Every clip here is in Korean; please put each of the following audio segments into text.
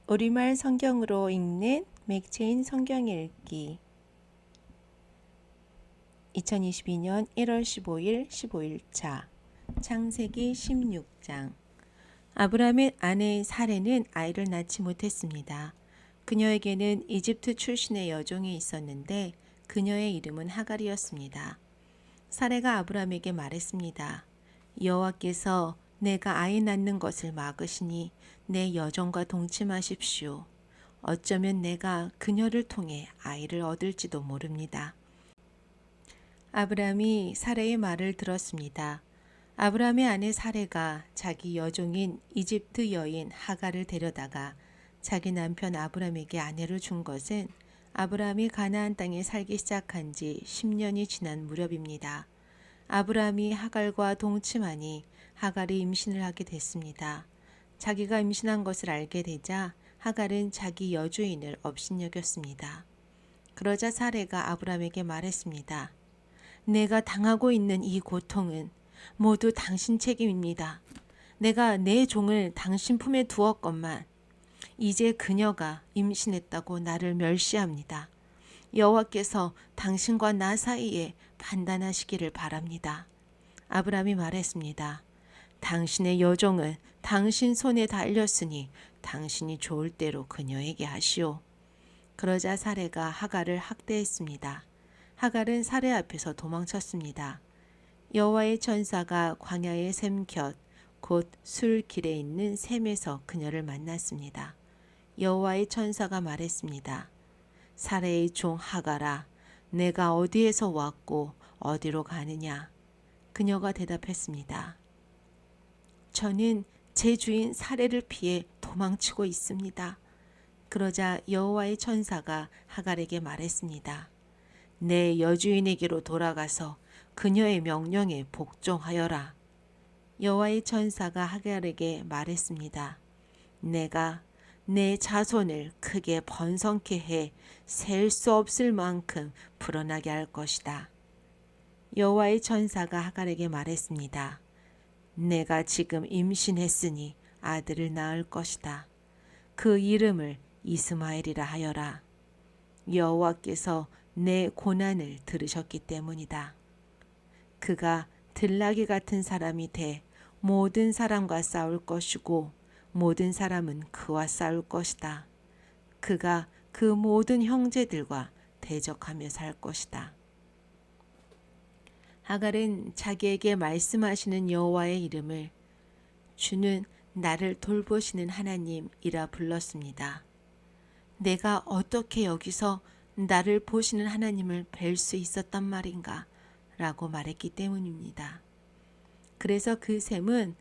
우리말 성경으로 읽는 맥체인 성경 읽기 2022년 1월 15일 15일차 창세기 16장. 아브라함의 아내 사레는 아이를 낳지 못했습니다. 그녀에게는 이집트 출신의 여종이 있었는데 그녀의 이름은 하갈이었습니다. 사레가 아브라함에게 말했습니다. 여호와께서 내가 아이 낳는 것을 막으시니 내 여종과 동침하십시오. 어쩌면 내가 그녀를 통해 아이를 얻을지도 모릅니다. 아브라함이 사레의 말을 들었습니다. 아브라함의 아내 사레가 자기 여종인 이집트 여인 하갈을 데려다가 자기 남편 아브라함에게 아내로 준 것은 아브라함이 가나안 땅에 살기 시작한 지 10년이 지난 무렵입니다. 아브라함이 하갈과 동침하니 하갈이 임신을 하게 됐습니다. 자기가 임신한 것을 알게 되자 하갈은 자기 여주인을 업신여겼습니다. 그러자 사레가 아브라함에게 말했습니다. 내가 당하고 있는 이 고통은 모두 당신 책임입니다. 내가 내 종을 당신 품에 두었건만 이제 그녀가 임신했다고 나를 멸시합니다. 여호와께서 당신과 나 사이에 판단하시기를 바랍니다. 아브라함이 말했습니다. 당신의 여종은 당신 손에 달렸으니 당신이 좋을 대로 그녀에게 하시오. 그러자 사레가 하갈을 학대했습니다. 하갈은 사레 앞에서 도망쳤습니다. 여호와의 천사가 광야의 샘곁 곧 술길에 있는 샘에서 그녀를 만났습니다. 여호와의 천사가 말했습니다. 사레의 종 하갈아, 내가 어디에서 왔고 어디로 가느냐? 그녀가 대답했습니다. 저는 제 주인 사레를 피해 도망치고 있습니다. 그러자 여호와의 천사가 하갈에게 말했습니다. 내 여주인에게로 돌아가서 그녀의 명령에 복종하여라. 여호와의 천사가 하갈에게 말했습니다. 내가 내 자손을 크게 번성케 해 셀 수 없을 만큼 불어나게 할 것이다. 여호와의 천사가 하갈에게 말했습니다. 내가 지금 임신했으니 아들을 낳을 것이다. 그 이름을 이스마엘이라 하여라. 여호와께서 내 고난을 들으셨기 때문이다. 그가 들나귀 같은 사람이 돼 모든 사람과 싸울 것이고 모든 사람은 그와 싸울 것이다. 그가 그 모든 형제들과 대적하며 살 것이다. 하갈은 자기에게 말씀하시는 여호와의 이름을 주는 나를 돌보시는 하나님이라 불렀습니다. 내가 어떻게 여기서 나를 보시는 하나님을 뵐 수 있었단 말인가 라고 말했기 때문입니다. 그래서 그 샘은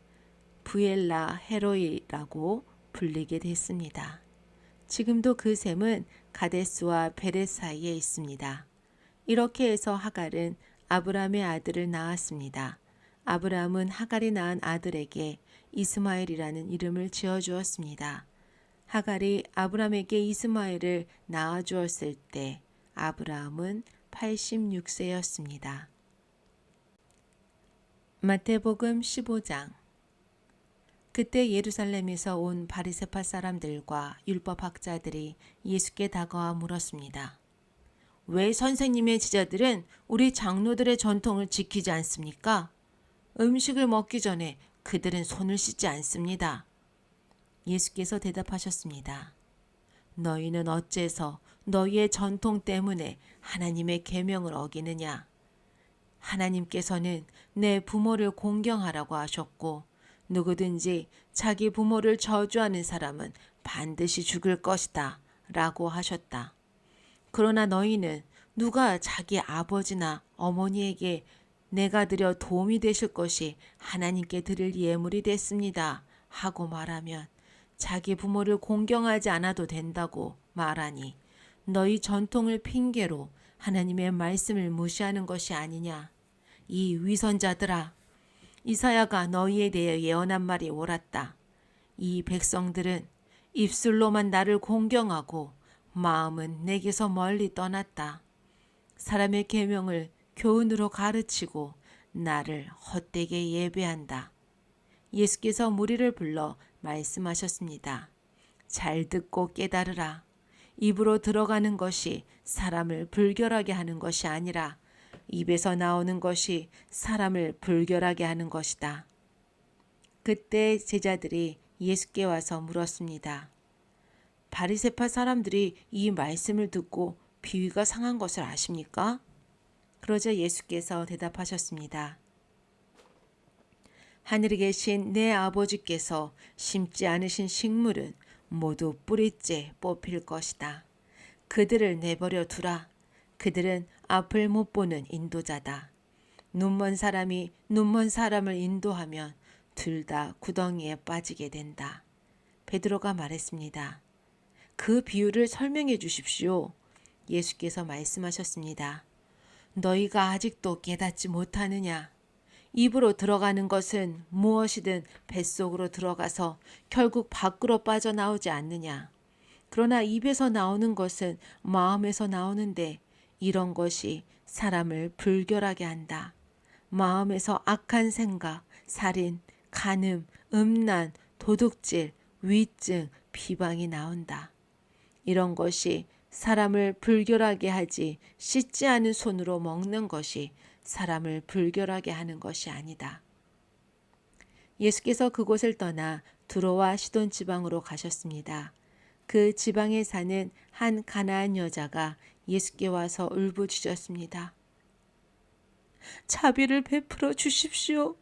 부엘라 헤로이라고 불리게 됐습니다. 지금도 그 샘은 가데스와 베렛 사이에 있습니다. 이렇게 해서 하갈은 아브라함의 아들을 낳았습니다. 아브라함은 하갈이 낳은 아들에게 이스마엘이라는 이름을 지어주었습니다. 하갈이 아브라함에게 이스마엘을 낳아주었을 때 아브라함은 86세였습니다. 마태복음 15장. 그때 예루살렘에서 온 바리새파 사람들과 율법학자들이 예수께 다가와 물었습니다. 왜 선생님의 제자들은 우리 장로들의 전통을 지키지 않습니까? 음식을 먹기 전에 그들은 손을 씻지 않습니다. 예수께서 대답하셨습니다. 너희는 어째서 너희의 전통 때문에 하나님의 계명을 어기느냐? 하나님께서는 내 부모를 공경하라고 하셨고 누구든지 자기 부모를 저주하는 사람은 반드시 죽을 것이다 라고 하셨다. 그러나 너희는 누가 자기 아버지나 어머니에게 내가 드려 도움이 되실 것이 하나님께 드릴 예물이 됐습니다 하고 말하면 자기 부모를 공경하지 않아도 된다고 말하니 너희 전통을 핑계로 하나님의 말씀을 무시하는 것이 아니냐. 이 위선자들아, 이사야가 너희에 대해 예언한 말이 옳았다. 이 백성들은 입술로만 나를 공경하고 마음은 내게서 멀리 떠났다. 사람의 계명을 교훈으로 가르치고 나를 헛되게 예배한다. 예수께서 무리를 불러 말씀하셨습니다. 잘 듣고 깨달으라. 입으로 들어가는 것이 사람을 불결하게 하는 것이 아니라 입에서 나오는 것이 사람을 불결하게 하는 것이다. 그때 제자들이 예수께 와서 물었습니다. 바리새파 사람들이 이 말씀을 듣고 비위가 상한 것을 아십니까? 그러자 예수께서 대답하셨습니다. 하늘에 계신 내 아버지께서 심지 않으신 식물은 모두 뿌리째 뽑힐 것이다. 그들을 내버려 두라. 그들은 앞을 못 보는 인도자다. 눈먼 사람이 눈먼 사람을 인도하면 둘 다 구덩이에 빠지게 된다. 베드로가 말했습니다. 그 비유를 설명해 주십시오. 예수께서 말씀하셨습니다. 너희가 아직도 깨닫지 못하느냐? 입으로 들어가는 것은 무엇이든 뱃속으로 들어가서 결국 밖으로 빠져나오지 않느냐? 그러나 입에서 나오는 것은 마음에서 나오는데 이런 것이 사람을 불결하게 한다. 마음에서 악한 생각, 살인, 간음, 음란, 도둑질, 위증, 비방이 나온다. 이런 것이 사람을 불결하게 하지 씻지 않은 손으로 먹는 것이 사람을 불결하게 하는 것이 아니다. 예수께서 그곳을 떠나 두로와 시돈 지방으로 가셨습니다. 그 지방에 사는 한 가나안 여자가 예수께 와서 울부짖었습니다. 자비를 베풀어 주십시오.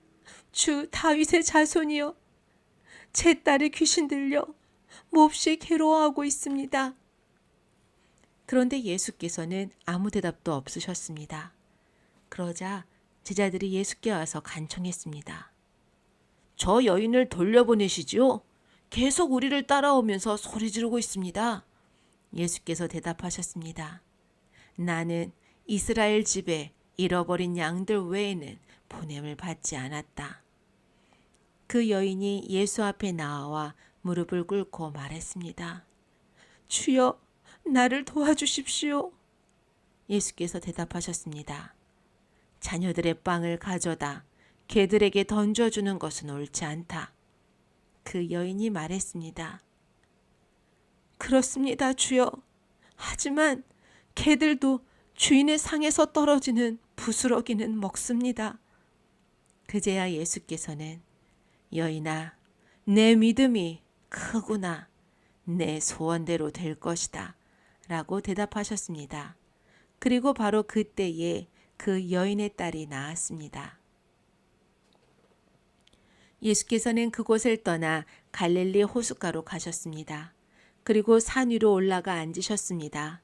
주 다윗의 자손이여. 제 딸이 귀신 들려 몹시 괴로워하고 있습니다. 그런데 예수께서는 아무 대답도 없으셨습니다. 그러자 제자들이 예수께 와서 간청했습니다. 저 여인을 돌려보내시지요? 계속 우리를 따라오면서 소리 지르고 있습니다. 예수께서 대답하셨습니다. 나는 이스라엘 집에 잃어버린 양들 외에는 보냄을 받지 않았다. 그 여인이 예수 앞에 나와 무릎을 꿇고 말했습니다. 주여, 나를 도와주십시오. 예수께서 대답하셨습니다. 자녀들의 빵을 가져다 개들에게 던져주는 것은 옳지 않다. 그 여인이 말했습니다. 그렇습니다, 주여. 하지만 개들도 주인의 상에서 떨어지는 부스러기는 먹습니다. 그제야 예수께서는 여인아, 내 믿음이 크구나. 내 소원대로 될 것이다. 라고 대답하셨습니다. 그리고 바로 그때에 그 여인의 딸이 나았습니다. 예수께서는 그곳을 떠나 갈릴리 호숫가로 가셨습니다. 그리고 산 위로 올라가 앉으셨습니다.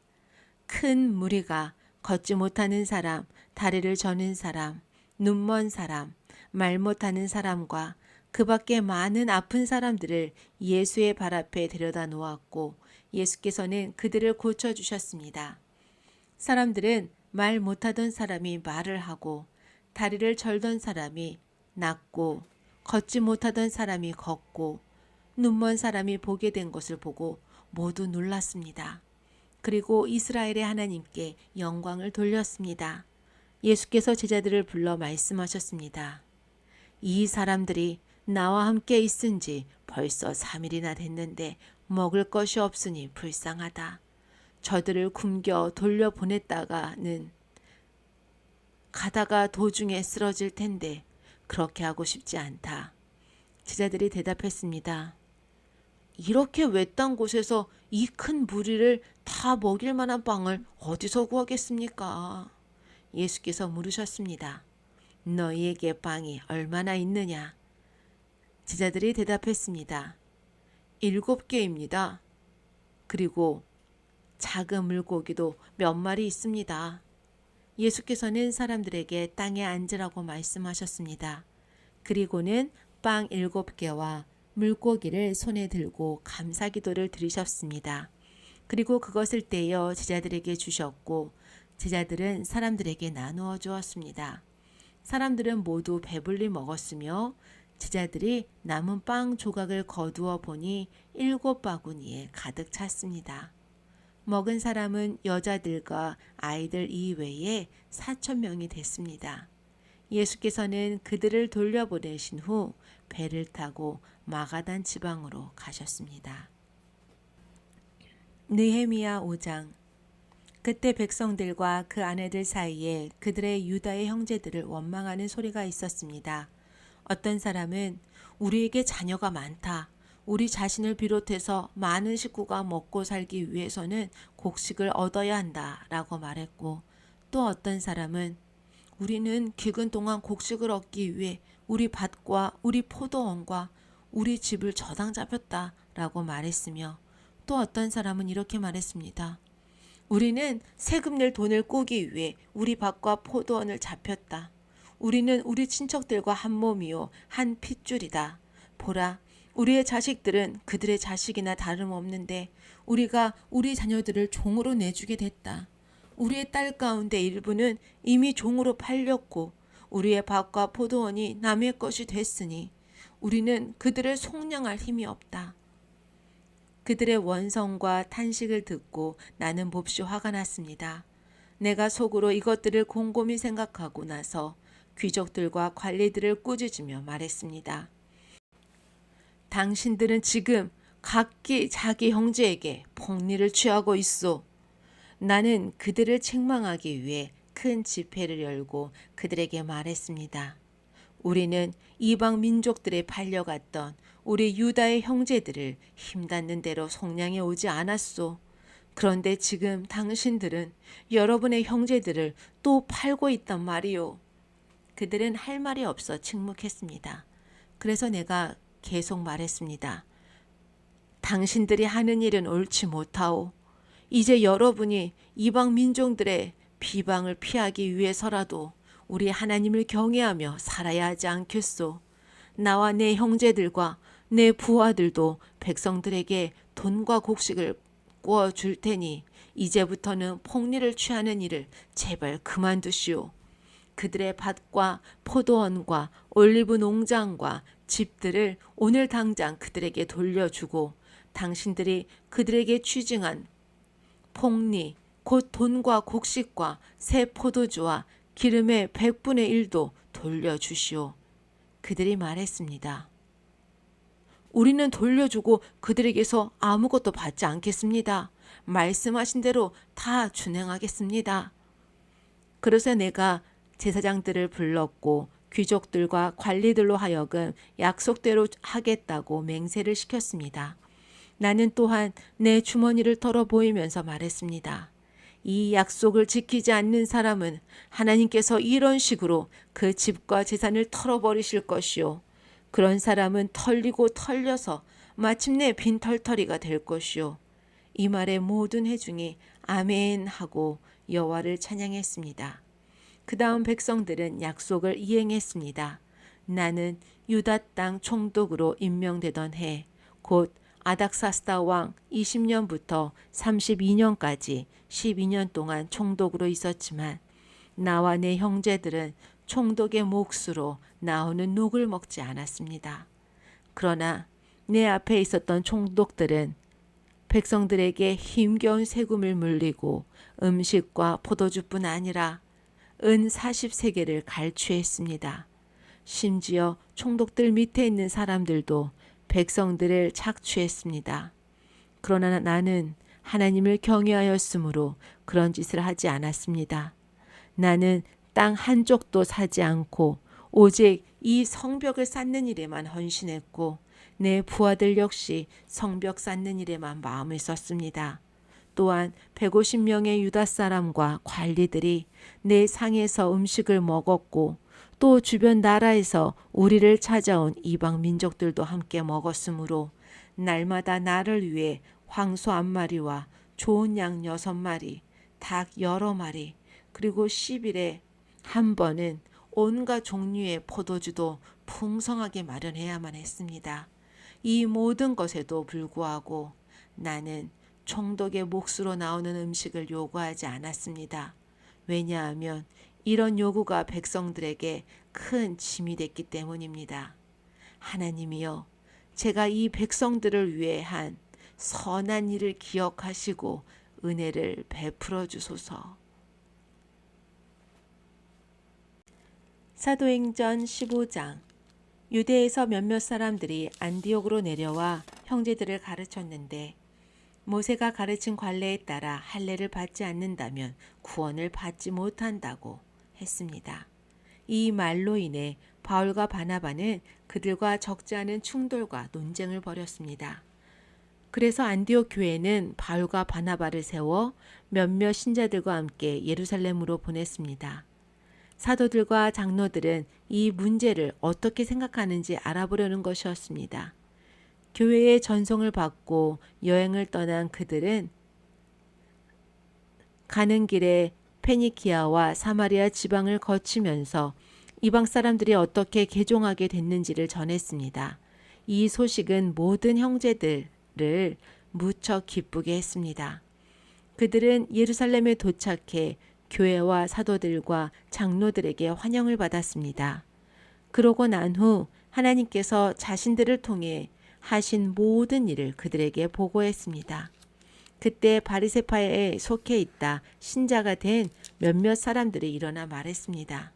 큰 무리가 걷지 못하는 사람, 다리를 저는 사람, 눈먼 사람, 말 못하는 사람과 그 밖에 많은 아픈 사람들을 예수의 발 앞에 데려다 놓았고 예수께서는 그들을 고쳐주셨습니다. 사람들은 말 못하던 사람이 말을 하고 다리를 절던 사람이 낫고 걷지 못하던 사람이 걷고 눈먼 사람이 보게 된 것을 보고 모두 놀랐습니다. 그리고 이스라엘의 하나님께 영광을 돌렸습니다. 예수께서 제자들을 불러 말씀하셨습니다. 이 사람들이 나와 함께 있은 지 벌써 3일이나 됐는데 먹을 것이 없으니 불쌍하다. 저들을 굶겨 돌려보냈다가는 가다가 도중에 쓰러질 텐데 그렇게 하고 싶지 않다. 제자들이 대답했습니다. 이렇게 외딴 곳에서 이 큰 무리를 다 먹일 만한 빵을 어디서 구하겠습니까? 예수께서 물으셨습니다. 너희에게 빵이 얼마나 있느냐? 제자들이 대답했습니다. 7개입니다. 그리고 작은 물고기도 몇 마리 있습니다. 예수께서는 사람들에게 땅에 앉으라고 말씀하셨습니다. 그리고는 빵 7개와 물고기를 손에 들고 감사기도를 드리셨습니다. 그리고 그것을 떼어 제자들에게 주셨고 제자들은 사람들에게 나누어 주었습니다. 사람들은 모두 배불리 먹었으며 제자들이 남은 빵 조각을 거두어 보니 7바구니에 가득 찼습니다. 먹은 사람은 여자들과 아이들 이외에 4,000명이 됐습니다. 예수께서는 그들을 돌려보내신 후 배를 타고 마가단 지방으로 가셨습니다. 느헤미야 5장. 그때 백성들과 그 아내들 사이에 그들의 유다의 형제들을 원망하는 소리가 있었습니다. 어떤 사람은 우리에게 자녀가 많다. 우리 자신을 비롯해서 많은 식구가 먹고 살기 위해서는 곡식을 얻어야 한다 라고 말했고, 또 어떤 사람은 우리는 기근 동안 곡식을 얻기 위해 우리 밭과 우리 포도원과 우리 집을 저당 잡혔다 라고 말했으며, 또 어떤 사람은 이렇게 말했습니다. 우리는 세금 낼 돈을 꾸기 위해 우리 밭과 포도원을 잡혔다. 우리는 우리 친척들과 한 몸이요 한 핏줄이다. 보라, 우리의 자식들은 그들의 자식이나 다름없는데 우리가 우리 자녀들을 종으로 내주게 됐다. 우리의 딸 가운데 일부는 이미 종으로 팔렸고 우리의 밭과 포도원이 남의 것이 됐으니 우리는 그들을 속량할 힘이 없다. 그들의 원성과 탄식을 듣고 나는 몹시 화가 났습니다. 내가 속으로 이것들을 곰곰이 생각하고 나서 귀족들과 관리들을 꾸짖으며 말했습니다. 당신들은 지금 각기 자기 형제에게 폭리를 취하고 있소. 나는 그들을 책망하기 위해 큰 집회를 열고 그들에게 말했습니다. 우리는 이방 민족들에 팔려갔던 우리 유다의 형제들을 힘닿는 대로 속량해 오지 않았소. 그런데 지금 당신들은 여러분의 형제들을 또 팔고 있단 말이오. 그들은 할 말이 없어 침묵했습니다. 그래서 내가 계속 말했습니다. 당신들이 하는 일은 옳지 못하오. 이제 여러분이 이방 민족들의 비방을 피하기 위해서라도 우리 하나님을 경외하며 살아야 하지 않겠소. 나와 내 형제들과 내 부하들도 백성들에게 돈과 곡식을 구워 줄 테니 이제부터는 폭리를 취하는 일을 제발 그만두시오. 그들의 밭과 포도원과 올리브 농장과 집들을 오늘 당장 그들에게 돌려주고 당신들이 그들에게 취증한 폭리 곧 돈과 곡식과 새 포도주와 기름의 100분의 1도 돌려주시오. 그들이 말했습니다. 우리는 돌려주고 그들에게서 아무것도 받지 않겠습니다. 말씀하신 대로 다 준행하겠습니다. 그래서 내가 제사장들을 불렀고 귀족들과 관리들로 하여금 약속대로 하겠다고 맹세를 시켰습니다. 나는 또한 내 주머니를 털어 보이면서 말했습니다. 이 약속을 지키지 않는 사람은 하나님께서 이런 식으로 그 집과 재산을 털어버리실 것이요. 그런 사람은 털리고 털려서 마침내 빈털터리가 될 것이요. 이 말에 모든 회중이 아멘 하고 여호와를 찬양했습니다. 그 다음 백성들은 약속을 이행했습니다. 나는 유다 땅 총독으로 임명되던 해, 곧 아닥사스다 왕 20년부터 32년까지 12년 동안 총독으로 있었지만 나와 내 형제들은 총독의 몫으로 나오는 녹을 먹지 않았습니다. 그러나 내 앞에 있었던 총독들은 백성들에게 힘겨운 세금을 물리고 음식과 포도주뿐 아니라 은 40세겔을 갈취했습니다. 심지어 총독들 밑에 있는 사람들도 백성들을 착취했습니다. 그러나 나는 하나님을 경외하였으므로 그런 짓을 하지 않았습니다. 나는 땅 한쪽도 사지 않고 오직 이 성벽을 쌓는 일에만 헌신했고 내 부하들 역시 성벽 쌓는 일에만 마음을 썼습니다. 또한 150명의 유다 사람과 관리들이 내 상에서 음식을 먹었고 또 주변 나라에서 우리를 찾아온 이방 민족들도 함께 먹었으므로 날마다 나를 위해 황소 1마리와 좋은 양 6마리, 닭 여러 마리, 그리고 10일에 한 번은 온갖 종류의 포도주도 풍성하게 마련해야만 했습니다. 이 모든 것에도 불구하고 나는 총독의 몫으로 나오는 음식을 요구하지 않았습니다. 왜냐하면 이런 요구가 백성들에게 큰 짐이 됐기 때문입니다. 하나님이여, 제가 이 백성들을 위해 한 선한 일을 기억하시고 은혜를 베풀어 주소서. 사도행전 15장. 유대에서 몇몇 사람들이 안디옥으로 내려와 형제들을 가르쳤는데 모세가 가르친 관례에 따라 할례를 받지 않는다면 구원을 받지 못한다고 했습니다. 이 말로 인해 바울과 바나바는 그들과 적지 않은 충돌과 논쟁을 벌였습니다. 그래서 안디옥 교회는 바울과 바나바를 세워 몇몇 신자들과 함께 예루살렘으로 보냈습니다. 사도들과 장로들은 이 문제를 어떻게 생각하는지 알아보려는 것이었습니다. 교회의 전송을 받고 여행을 떠난 그들은 가는 길에 페니키아와 사마리아 지방을 거치면서 이방 사람들이 어떻게 개종하게 됐는지를 전했습니다. 이 소식은 모든 형제들을 무척 기쁘게 했습니다. 그들은 예루살렘에 도착해 교회와 사도들과 장로들에게 환영을 받았습니다. 그러고 난 후 하나님께서 자신들을 통해 하신 모든 일을 그들에게 보고했습니다. 그때 바리새파에 속해 있다 신자가 된 몇몇 사람들이 일어나 말했습니다.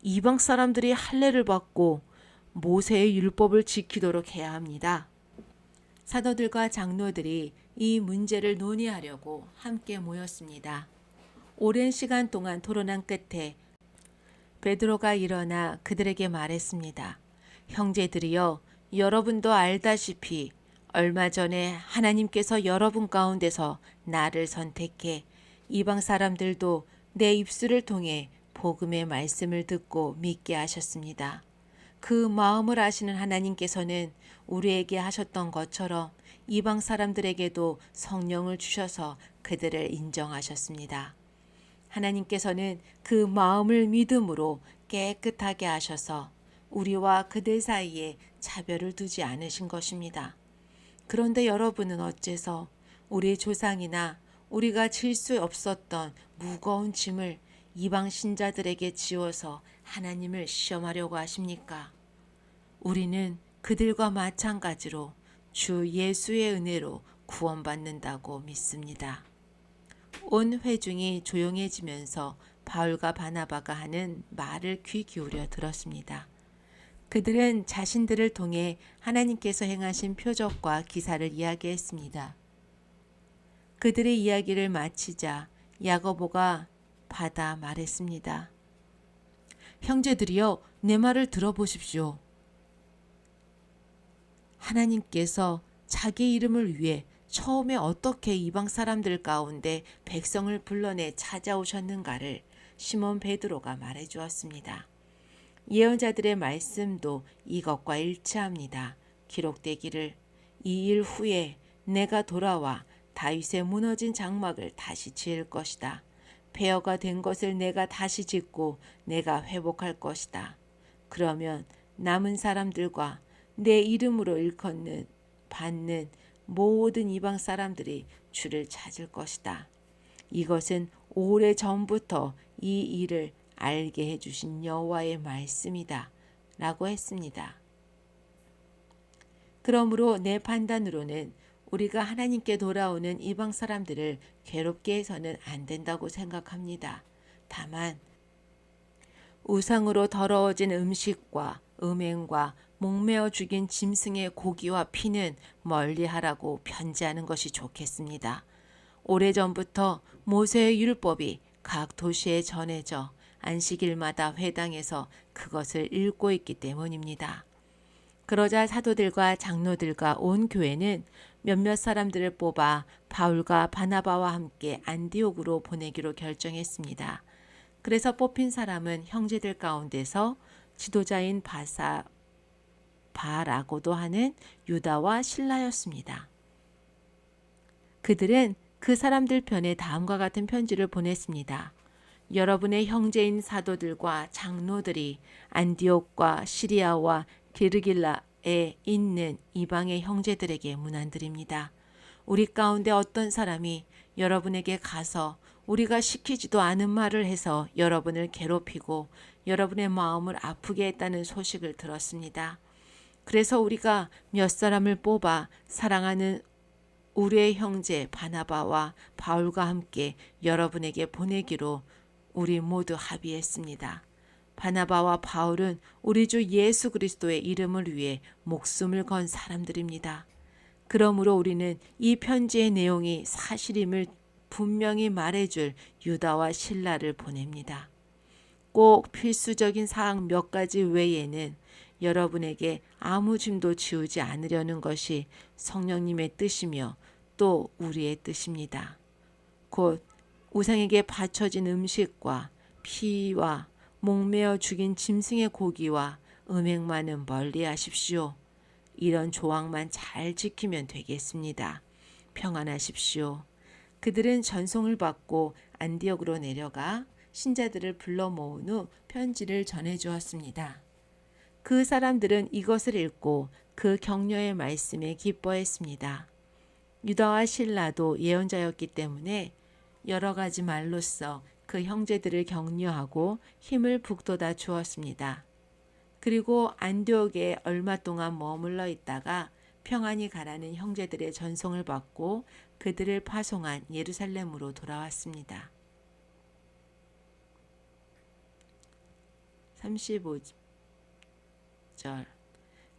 이방 사람들이 할례를 받고 모세의 율법을 지키도록 해야 합니다. 사도들과 장로들이 이 문제를 논의하려고 함께 모였습니다. 오랜 시간 동안 토론한 끝에 베드로가 일어나 그들에게 말했습니다. 형제들이여, 여러분도 알다시피 얼마 전에 하나님께서 여러분 가운데서 나를 선택해 이방 사람들도 내 입술을 통해 복음의 말씀을 듣고 믿게 하셨습니다. 그 마음을 아시는 하나님께서는 우리에게 하셨던 것처럼 이방 사람들에게도 성령을 주셔서 그들을 인정하셨습니다. 하나님께서는 그 마음을 믿음으로 깨끗하게 하셔서 우리와 그들 사이에 차별을 두지 않으신 것입니다. 그런데 여러분은 어째서 우리 조상이나 우리가 질 수 없었던 무거운 짐을 이방 신자들에게 지워서 하나님을 시험하려고 하십니까? 우리는 그들과 마찬가지로 주 예수의 은혜로 구원받는다고 믿습니다. 온 회중이 조용해지면서 바울과 바나바가 하는 말을 귀 기울여 들었습니다. 그들은 자신들을 통해 하나님께서 행하신 표적과 기사를 이야기했습니다. 그들의 이야기를 마치자 야고보가 받아 말했습니다. 형제들이여, 내 말을 들어보십시오. 하나님께서 자기 이름을 위해 처음에 어떻게 이방 사람들 가운데 백성을 불러내 찾아오셨는가를 시몬 베드로가 말해 주었습니다. 예언자들의 말씀도 이것과 일치합니다. 기록되기를 이 일 후에 내가 돌아와 다윗의 무너진 장막을 다시 지을 것이다. 폐허가 된 것을 내가 다시 짓고 내가 회복할 것이다. 그러면 남은 사람들과 내 이름으로 일컫는 받는 모든 이방 사람들이 주를 찾을 것이다. 이것은 오래 전부터 이 일을 알게 해주신 여호와의 말씀이다 라고 했습니다. 그러므로 내 판단으로는 우리가 하나님께 돌아오는 이방 사람들을 괴롭게 해서는 안 된다고 생각합니다. 다만 우상으로 더러워진 음식과 음행과 목매어 죽인 짐승의 고기와 피는 멀리하라고 편지하는 것이 좋겠습니다. 오래전부터 모세의 율법이 각 도시에 전해져 안식일마다 회당에서 그것을 읽고 있기 때문입니다. 그러자 사도들과 장로들과 온 교회는 몇몇 사람들을 뽑아 바울과 바나바와 함께 안디옥으로 보내기로 결정했습니다. 그래서 뽑힌 사람은 형제들 가운데서 지도자인 바라고도 하는 유다와 실라였습니다. 그들은 그 사람들 편에 다음과 같은 편지를 보냈습니다. 여러분의 형제인 사도들과 장로들이 안디옥과 시리아와 기르길라에 있는 이방의 형제들에게 문안드립니다. 우리 가운데 어떤 사람이 여러분에게 가서 우리가 시키지도 않은 말을 해서 여러분을 괴롭히고 여러분의 마음을 아프게 했다는 소식을 들었습니다. 그래서 우리가 몇 사람을 뽑아 사랑하는 우리의 형제 바나바와 바울과 함께 여러분에게 보내기로 우리 모두 합의했습니다. 바나바와 바울은 우리 주 예수 그리스도의 이름을 위해 목숨을 건 사람들입니다. 그러므로 우리는 이 편지의 내용이 사실임을 분명히 말해줄 유다와 실라를 보냅니다. 꼭 필수적인 사항 몇 가지 외에는 여러분에게 아무 짐도 지우지 않으려는 것이 성령님의 뜻이며 또 우리의 뜻입니다. 곧 우상에게 바쳐진 음식과 피와 목매어 죽인 짐승의 고기와 음행만은 멀리하십시오. 이런 조항만 잘 지키면 되겠습니다. 평안하십시오. 그들은 전송을 받고 안디옥으로 내려가 신자들을 불러 모은 후 편지를 전해 주었습니다. 그 사람들은 이것을 읽고 그 격려의 말씀에 기뻐했습니다. 유다와 실라도 예언자였기 때문에 여러 가지 말로써 그 형제들을 격려하고 힘을 북돋아 주었습니다. 그리고 안디옥에 얼마 동안 머물러 있다가 평안히 가라는 형제들의 전송을 받고 그들을 파송한 예루살렘으로 돌아왔습니다. 35절.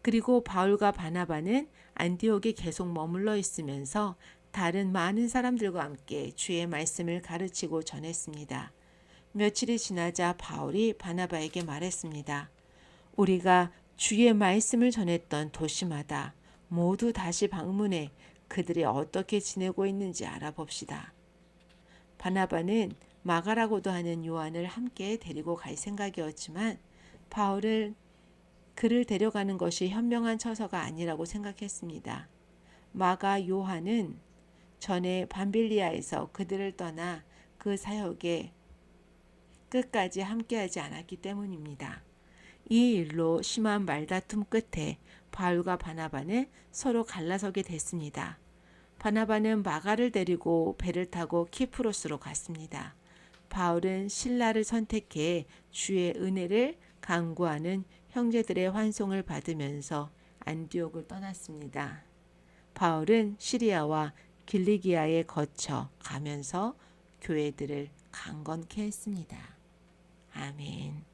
그리고 바울과 바나바는 안디옥에 계속 머물러 있으면서 다른 많은 사람들과 함께 주의 말씀을 가르치고 전했습니다. 며칠이 지나자 바울이 바나바에게 말했습니다. 우리가 주의 말씀을 전했던 도시마다 모두 다시 방문해 그들이 어떻게 지내고 있는지 알아봅시다. 바나바는 마가라고도 하는 요한을 함께 데리고 갈 생각이었지만 바울은 그를 데려가는 것이 현명한 처사가 아니라고 생각했습니다. 마가 요한은 전에 밤빌리아에서 그들을 떠나 그 사역에 끝까지 함께하지 않았기 때문입니다. 이 일로 심한 말다툼 끝에 바울과 바나바는 서로 갈라서게 됐습니다. 바나바는 마가를 데리고 배를 타고 키프로스로 갔습니다. 바울은 실라를 선택해 주의 은혜를 간구하는 형제들의 환송을 받으면서 안디옥을 떠났습니다. 바울은 시리아와 길리기아에 거쳐 가면서 교회들을 강건케 했습니다. 아멘.